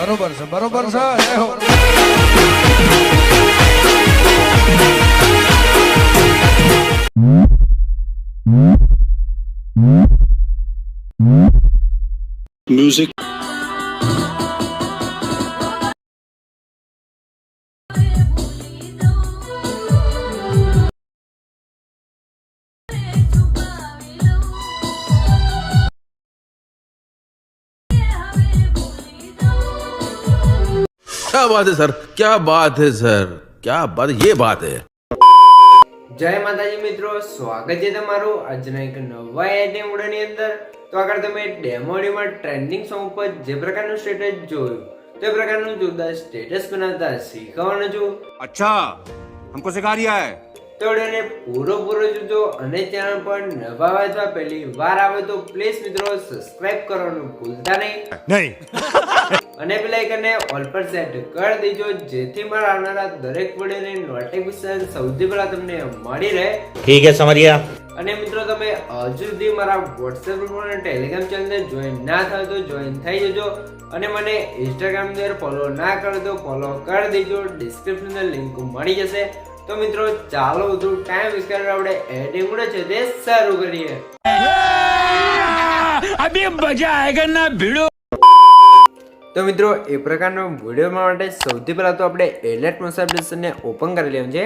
બરોબર છે બરોબર છે જય હો Music. क्या बात है सर, क्या बात है सर, क्या बात, ये बात है। જય માતાજી મિત્રો, સ્વાગત છે તમારું આજના એક નવા એડિટિંગ વિડિયોની અંદર। તો આગળ તમે ડેમોડીમાં ટ્રેન્ડિંગ સોંગ પર જે પ્રકારનું સ્ટેટસ જોયું તે પ્રકારનું જોરદાર સ્ટેટસ બનાવતા શીખવાનું છું। अच्छा हमको सिखा रिया है। તો વિડિયોને પૂરો જોજો અને ચેનલ પર નવા હોય અથવા પહેલી વાર આવે તો પ્લીઝ મિત્રો સબસ્ક્રાઇબ કરવાનું ભૂલતા નહીં અને બેલ આઇકનને ઓલ પર સેટ કરી દેજો જેથી મારા આવનારા દરેક વિડિયોની નોટિફિકેશન સૌથી પહેલા તમને મળી રહે। ठीक है समझ गया। અને મિત્રો તમે હજુ સુધી મારા WhatsApp ગ્રુપ અને Telegram ચેનલને જોઈન ના થાય તો જોઈન થઈ જજો અને મને Instagram પર ફોલો ના કરો તો ફોલો કરી દેજો, ડિસ્ક્રિપ્શનમાં લિંક મળી જશે। તો મિત્રો ચાલો વધુ ટાઈમ વેસ્ટ કર્યા આપણે એડિટિંગ ઉડે છે તે શરૂ કરીએ। अभी मजा आएगा ना भिड़ो। તો મિત્રો એ પ્રકારનો વિડિયો માટે સૌથી પહેલા તો આપણે એલેટ મસાજ એપ્લિકેશનને ઓપન કરી લેવાનું છે।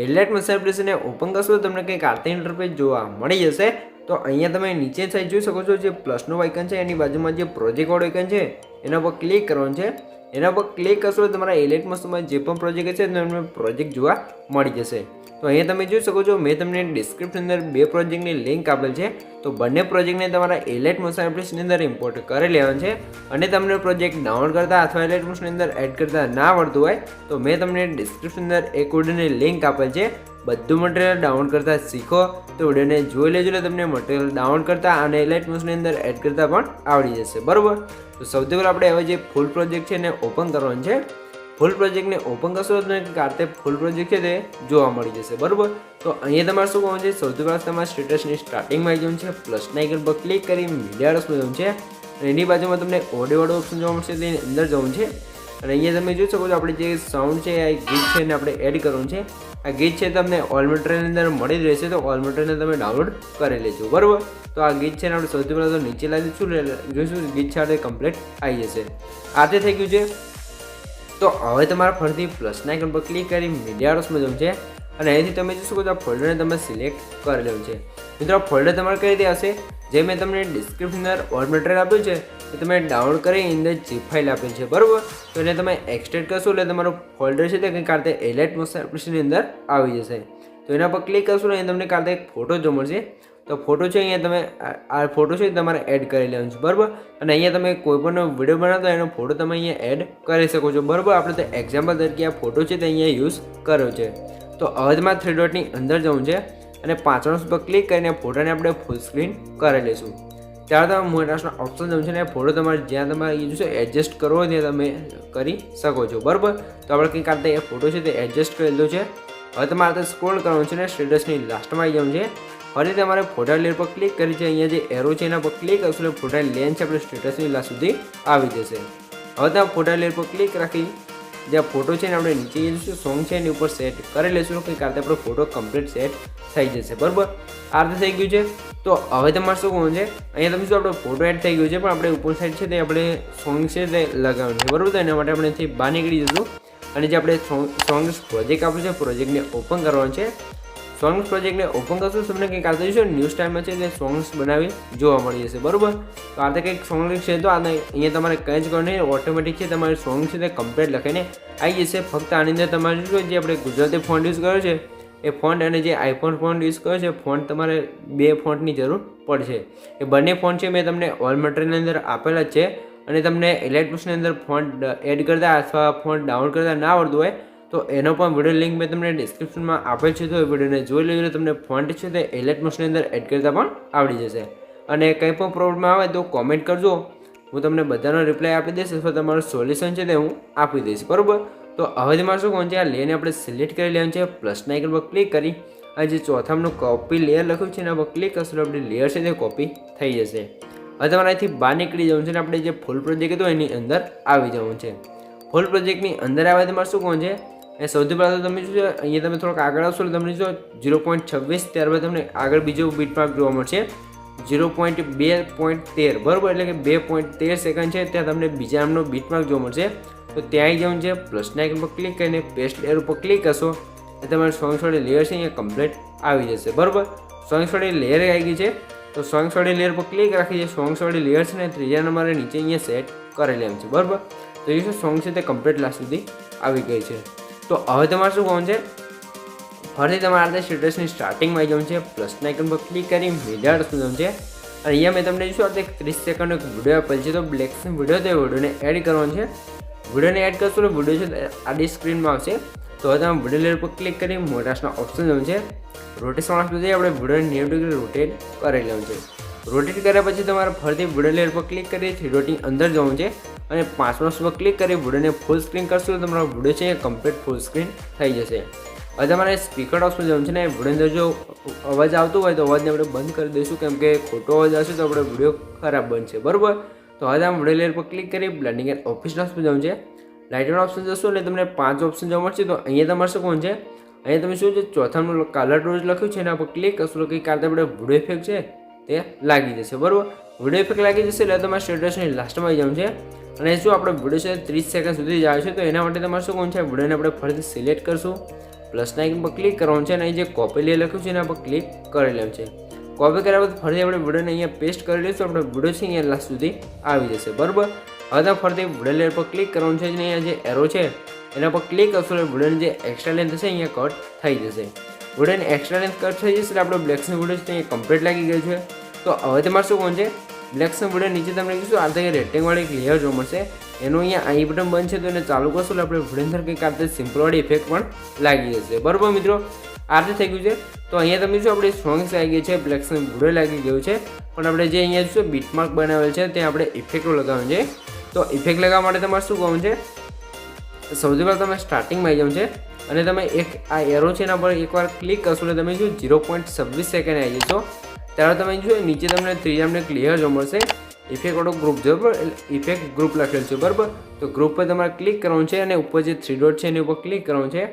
એલેટ મસાજ એપ્લિકેશનને ઓપન કરશો તો તમને કંઈક આર્ટિંગ ઇન્ટરફેસ જોવા મળી જશે। તો અહીંયા તમે નીચે સાઈડ જોઈ શકો છો જે પ્લસનો આઇકન છે એની બાજુમાં જે પ્રોજેક્ટ વાળો આઇકન છે એના પર ક્લિક કરવાનું છે। એના પર ક્લિક કરશો તો તમારા એલેટ મસાજમાં જે પણ પ્રોજેક્ટ છે તમને પ્રોજેક્ટ જોવા મળી જશે। તો અહીંયા તમે જોઈ શકો છો મેં તમને ડિસ્ક્રિપ્શન અંદર બે પ્રોજેક્ટની લિંક આપેલ છે। તો બંને પ્રોજેક્ટને તમારા એલેટ મોશન એપ્લિકેશનની અંદર ઇમ્પોર્ટ કરી લેવાનું છે અને તમને પ્રોજેક્ટ ડાઉનલોડ કરતા અથવા એલેટ મોશનની અંદર એડ કરતા ના આવડતું હોય તો મેં તમને ડિસ્ક્રિપ્શન અંદર એક વિડિયોની લિંક આપેલ છે। બધું મટીરિયલ ડાઉનલોડ કરતા શીખો તો વિડિયોને જોઈ લેજો એટલે તમને મટીરિયલ ડાઉનલોડ કરતા અને એલેટ મોશનની અંદર એડ કરતા પણ આવડી જશે, બરોબર। તો સૌથી પહેલાં આપણે હવે જે ફૂલ પ્રોજેક્ટ છે એને ઓપન કરવાનું છે। ફૂલ પ્રોજેક્ટને ઓપન કરશો તો કારતે ફૂલ પ્રોજેક્ટ છે તે જોવા મળી જશે, બરોબર। તો અહીંયા તમારે શું કરવાનું છે, સૌથી પહેલાં તમારા સ્ટેટસની સ્ટાર્ટિંગમાં આવી જવાનું છે, પ્લસના આઇકન પર ક્લિક કરી મીડિયા રસમાં જવાનું છે અને એની બાજુમાં તમને ઓડિયોવાળો ઓપ્શન જોવા મળશે તેની અંદર જવાનું છે અને અહીંયા તમે જોઈ શકો છો આપણે જે સાઉન્ડ છે આ ગીત છે એને આપણે એડ કરવાનું છે। આ ગીત છે તમને ઓલ મટીરિયલની અંદર મળી જ રહેશે, તો ઓલ મટીરિયલને તમે ડાઉનલોડ કરી લેજો, બરોબર। તો આ ગીત છે ને આપણે સૌથી પહેલાં તો નીચે લાવીશું જોઈશું ગીત છે આપણે કમ્પ્લીટ આવી જશે। આ તે થઈ ગયું છે। તો હવે તમારા ફરીથી પ્લસના આઇકન પર ક્લિક કરી મીડિયા રોસમાં જવું છે અને અહીંથી તમે જોઈ શકો છો આ ફોલ્ડરને તમે સિલેક્ટ કરી લેવું છે। મિત્રો ફોલ્ડર તમારે કઈ રીતે હશે, જે મેં તમને ડિસ્ક્રિપ્શન અંદર ઓલ મટીરિયલ આપ્યું છે એ તમે ડાઉનલોડ કરી અંદર ઝીપ ફાઇલ આપેલ છે, બરોબર। તો એને તમે એક્સટેન્ડ કરશો એટલે તમારું ફોલ્ડર છે તે કંઈ કારતે એલેટ મોશન એપ્લિકેશનની અંદર આવી જશે। તો એના પર ક્લિક કરશો ને તમને કારતે એક ફોટો જોવા મળશે। તો ફોટો છે અહીંયા તમે આ ફોટો છે તમારે એડ કરી લેવાનું છે, બરાબર। અને અહીંયા તમે કોઈ પણ વિડીયો બનાવતો એનો ફોટો તમે અહીંયા એડ કરી શકો છો, બરાબર। આપણે તો એક્ઝામ્પલ તરીકે આ ફોટો છે તે અહીંયા યુઝ કર્યો છે। તો હવે તમારે 3 ડોટની અંદર જવું છે અને 5 પર ક્લિક કરીને ફોટોને આપણે ફૂલ સ્ક્રીન કરી લઈશું। ત્યારે તમે મોટાના ઓપ્શન જવું છે ને ફોટો તમારે જ્યાં તમારે યુઝ છે એડજસ્ટ કરવો હોય ત્યાં તમે કરી શકો છો, બરાબર। તો આપણે કંઈક કારતે એ ફોટો છે તે એડજસ્ટ કરી લીધો છે। હવે તમારે સ્ક્રોલ કરવાનું છે ને સ્ટેટસની લાસ્ટમાં આવી જવું છે। ફરી તમારે ફોટા લેયર પર ક્લિક કરી છે, અહીંયા જે એરો છે એના પર ક્લિક કરશો એટલે ફોટા લેન્સ આપણે સ્ટેટસની લાસ્ટ સુધી આવી જશે। હવે તમે ફોટા લેયર પર ક્લિક રાખી જ્યાં ફોટો છે ને આપણે નીચે જઈશું સોંગ છે એની ઉપર સેટ કરી લઈશું કે કારતે આપણો ફોટો કમ્પ્લીટ સેટ થઈ જશે, બરાબર। આ રીતે થઈ ગયું છે। તો હવે તમારે શું કરવું છે, અહીંયા તમે શું આપણો ફોટો એડ થઈ ગયો છે પણ આપણે ઉપર સાઈડ છે તે આપણે સોંગ છે તે લગાવવાનું છે, બરાબર। તો એના માટે આપણે અહીંથી બહાર નીકળી જઈશું અને જે આપણે સોંગ પ્રોજેક્ટ આપ્યું છે પ્રોજેક્ટને ઓપન કરવાનું છે। સોંગ્સ પ્રોજેક્ટને ઓપન કરશો તમને કંઈક આ જોઈશું ન્યૂ સ્ટાઇલમાં છે તે સોંગ્સ બનાવી જોવા મળી જશે, બરાબર। તો આ કંઈક સોંગ છે તો આને અહીંયા તમારે કંઈ જ કરવું નહીં, ઓટોમેટિક છે તમારે સોંગ છે તે કમ્પ્લીટ લખીને આવી જશે। ફક્ત આની અંદર તમારે શું જે આપણે ગુજરાતી ફોન્ટ યુઝ કર્યો છે એ ફોન્ટ અને જે આઈફોન ફોન્ટ યુઝ કર્યો છે ફોન્ટ તમારે બે ફોન્ટની જરૂર પડશે। એ બંને ફોન્ટ છે મેં તમને ઓલ મટીરિયલની અંદર આપેલા જ છે અને તમને એલેટ મોશનની અંદર ફોન્ટ એડ કરતા અથવા ફોન્ટ ડાઉનલોડ કરતા ના આવડતું હોય તો એનો પણ વિડીયો લિંક મેં તમને ડિસ્ક્રિપ્શનમાં આપેલ છે, તો એ વિડીયોને જોઈ લેજો તમને ફોન્ટ છે તે એલેટ મોશનની અંદર એડ કરતા પણ આવડી જશે। અને કંઈ પણ પ્રોબ્લેમ આવે તો કોમેન્ટ કરજો, હું તમને બધાનો રિપ્લાય આપી દઈશ અથવા તમારું સોલ્યુશન છે તે હું આપી દઈશ, બરાબર। તો હવે તમારે શું કરવાનું છે, આ લેયરને આપણે સિલેક્ટ કરી લેવાનું છે, પ્લસના આઇકન પર ક્લિક કરી આ જે ચોથામનું કોપી લેયર લખ્યું છે એના પર ક્લિક કરશો આપણી લેયર છે તે કોપી થઈ જશે। હવે તમારે અહીંથી બહાર નીકળી જવાનું છે અને આપણે જે ફૂલ પ્રોજેક્ટ હતો એની અંદર આવી જવાનું છે. ફૂલ પ્રોજેક્ટની અંદર આવે તમારે શું કહું છે એ સૌથી પહેલાં તો તમે શું છે અહીંયા તમે થોડોક આગળ આવશો એટલે તમને જો 0.26 ત્યારબાદ તમને આગળ બીજો બીટમાર્ક જોવા મળશે 0.2.13 બરાબર, એટલે કે 2.13 સેકન્ડ છે ત્યાં તમને બીજા નામનો બીટમાર્ક જોવા મળશે. તો ત્યાં આવી જવાનું છે, પ્લસના આઇકન પર ક્લિક કરીને પેસ્ટ લેયર ઉપર ક્લિક કરશો એટલે તમારે સોંગ્સ વાળી લેયર છે અહીંયા કમ્પ્લીટ આવી જશે બરાબર. સોંગ્સ વાળી લેયર આવી ગઈ છે તો સોંગ્સ વાળી લેયર પર ક્લિક રાખી છે. સોંગ્સ વાળી લેયર છે ને ત્રીજા નંબરે નીચે અહીંયા સેટ કરેલી એમ છે બરાબર. તો એ શું સોંગ છે તે કમ્પ્લીટ લાસ્ટ સુધી આવી ગઈ છે. તો હવે તમારે શું કરવાનું છે, ફરીથી તમારે આ સ્ટેટસની સ્ટાર્ટિંગમાં આવી જવાનું છે, પ્લસના આઇકન પર ક્લિક કરી મીડિયા શું જવાનું છે અને અહીંયા મેં તમને જોઈશું આ 30 સેકન્ડનો એક વિડીયો આપેલ છે. તો બ્લેક વિડીયો તો એ વિડીયોને એડ કરવાનો છે. વિડીયોને એડ કરશો તો વિડીયો છે આડી સ્ક્રીનમાં આવશે. તો હવે તમે વિડીયો લેયર પર ક્લિક કરી મોટાસના ઓપ્શન જવાનું છે. રોટેશન ઓપ્શન જઈએ આપણે વિડીયોને 90 ડિગ્રી રોટેટ કરી લેવાનું છે. રોટેટ કર્યા પછી તમારે ફરીથી વિડીયો લેયર પર ક્લિક કરી 3 ડોટની અંદર જવાનું છે અને 5 બોક્સ પર ક્લિક કરી વિડીયોને ફૂલ સ્ક્રીન કરશો તો તમારો વિડીયો છે એ કમ્પ્લીટ ફૂલ સ્ક્રીન થઈ જશે. હવે તમારે સ્પીકર ઓપ્શન જવાનું છે ને વિડીયો અંદર જો અવાજ આવતો હોય તો અવાજને આપણે બંધ કરી દઈશું, કેમ કે ખોટો અવાજ આવશે તો આપણે વિડીયો ખરાબ બનશે બરાબર. તો હવે તમે વિડીયો લેયર પર ક્લિક કરી બ્લેન્ડિંગ એન્ડ ઓફિસ ઓપ્શન જવાનું છે. લાઇટર ઓપ્શન જશો એટલે તમને 5 ઓપ્શન જોવા મળશે. તો અહીંયા તમારે શું કોણ છે, અહીંયા તમે શું છે ચોથાનું કલર રોજ લખ્યું છે એના પર ક્લિક કરશો તો કંઈક આપણે વિડીયો ઇફેક્ટ છે તે લાગી જશે બરાબર. વિડીયો ઇફેક્ટ લાગી જશે એટલે તમારે સ્ટેટસની લાસ્ટમાં આવી જવાનું છે અને શું આપણે વિડીયો છે 30 સેકન્ડ સુધી જાય છે. તો એના માટે તમારે શું કોણ છે, વિડીયોને આપણે ફરીથી સિલેક્ટ કરશું, પ્લસના આઇકન પર ક્લિક કરવાનું છે અને અહીં જે કોપી લેયર લખ્યું છે એના પર ક્લિક કરી લેવાનું છે. કોપી કર્યા બાદ ફરીથી આપણે વિડીયોને અહીંયા પેસ્ટ કરી લઈશું. આપણે વિડીયો છે અહીંયા લાસ્ટ સુધી આવી જશે બરાબર. હવે તમે ફરીથી વિડીયો લેયર પર ક્લિક કરવાનું છે અને અહીંયા જે એરો છે એના પર ક્લિક કરશો એટલે વિડીયોની જે એક્સ્ટ્રા લેન્થ છે અહીંયા કટ થઈ જશે. વિડીયોની એક્સ્ટ્રા લેન્થ કટ થઈ જશે એટલે આપણો બ્લેક્સનો વિડીયો છે અહીંયા કમ્પ્લીટ લાગી ગયો છે. તો હવે તમારે શું કોણ છે, બ્લેક્સનો વિડીયો નીચે તમને કહીશું આ રીતે રેટિંગવાળી એક લેયર જોવા મળશે. એનું અહીંયા આઈ બટન બંધ છે તો એને ચાલુ કરશો એટલે આપણે વિડીયો અંદર કંઈક આ રીતે સિમ્પલવાળી ઇફેક્ટ પણ લાગી જશે બરાબર મિત્રો. આ રીતે થઈ ગયું છે. તો અહીંયા તમે શું આપણે સોંગ્સ લાગી ગઈ છે, બ્લેક્સનો વિડીયો લાગી ગયો છે, પણ આપણે જે અહીંયા શું બીટમાર્ક બનાવેલ છે ત્યાં આપણે ઇફેક્ટો લગાવવાનું છે. તો ઇફેક્ટ લગાવવા માટે તમારે શું કરવાનું છે, સૌથી પહેલાં તમે સ્ટાર્ટિંગમાં આવી જવાનું છે અને તમે એક આ એરો છે એના પર એકવાર ક્લિક કરશો એટલે તમે શું 0.26 સેકન્ડ આવી જશો. ત્યારે તમે જો નીચે તમને ત્રીજામને એક લેયર જોવા મળશે, ઇફેક્ટ ઓટો ગ્રુપ જો બરાબર, ઇફેક્ટ ગ્રુપ લખેલું છે બરાબર. તો ગ્રુપ પર તમારે ક્લિક કરવાનું છે અને ઉપર જે 3 ડોટ છે એની ઉપર ક્લિક કરવાનું છે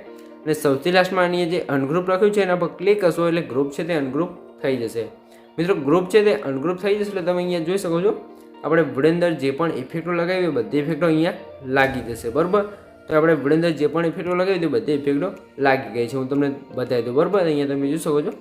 અને સૌથી લાસ્ટમાં આની જે અનગ્રુપ લખ્યું છે એના પર ક્લિક કરશો એટલે ગ્રુપ છે તે અનગ્રુપ થઈ જશે મિત્રો. ગ્રુપ છે તે અનગ્રુપ થઈ જશે એટલે તમે અહીંયા જોઈ શકો છો આપણે વિડીયો અંદર જે પણ ઇફેક્ટો લગાવી બધી ઇફેક્ટો અહીંયા લાગી જશે બરાબર. તો આપણે વિડીયો અંદર જે પણ ઇફેક્ટો લગાવી તે બધી ઇફેક્ટો લાગી ગઈ છે. હું તમને બતાવી દઉં બરાબર. અહીંયા તમે જોઈ શકો છો,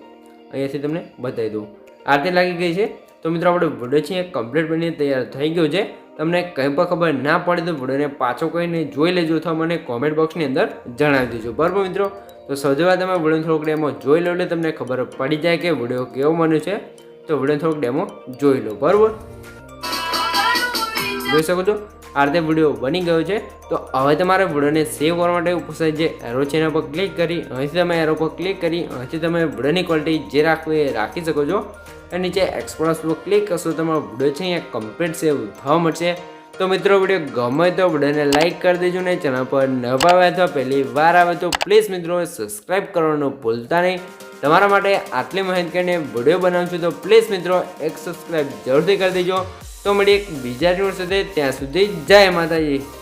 અહીંયાથી તમને બતાવી દઉં આ રીતે લાગી ગઈ છે. તો મિત્રો આપણે વિડીયો છે એ કમ્પ્લીટ બનીને તૈયાર થઈ ગયો છે. તમને કંઈ પણ ખબર ના પડે તો વિડીયોને પાછો કહીને જોઈ લેજો અથવા મને કોમેન્ટ બોક્સની અંદર જણાવી દેજો બરાબર મિત્રો. તો સૌથી પહેલાં તમે વિડીયો થોડોક ડેમો જોઈ લો એટલે તમને ખબર પડી જાય કે વિડીયો કેવો બન્યો છે. તો વિડીયો થોડોક ડેમો જોઈ લો બરાબર. જોઈ શકો છો આ રીતે વિડીયો બની ગયો છે. તો હવે તમારે વિડીયોને સેવ કરવા માટે ઉપર જે એરો છે એના પર ક્લિક કરી અહીંથી તમે એરો પર ક્લિક કરી અહીંથી તમે વિડીયોની ક્વોલિટી જે રાખવું એ રાખી શકો છો અને નીચે એક્સપોર્ટ પર ક્લિક કરશો તમારો વિડીયો છે અહીંયા કમ્પ્લીટ સેવ થવા મળશે. તો મિત્રો વિડીયો ગમે તો વિડીયોને લાઇક કરી દેજો ને ચેનલ પર નવા આવ્યા અથવા પહેલી વાર આવે તો પ્લીઝ મિત્રો સબસ્ક્રાઈબ કરવાનું ભૂલતા નહીં. તમારા માટે આટલી મહેનત કરીને વિડીયો બનાવું છું તો પ્લીઝ મિત્રો એક સબસ્ક્રાઈબ જરૂરથી કરી દેજો. તો મળીએ એક બીજા વિડીયો સાથે, ત્યાં સુધી જય માતાજી.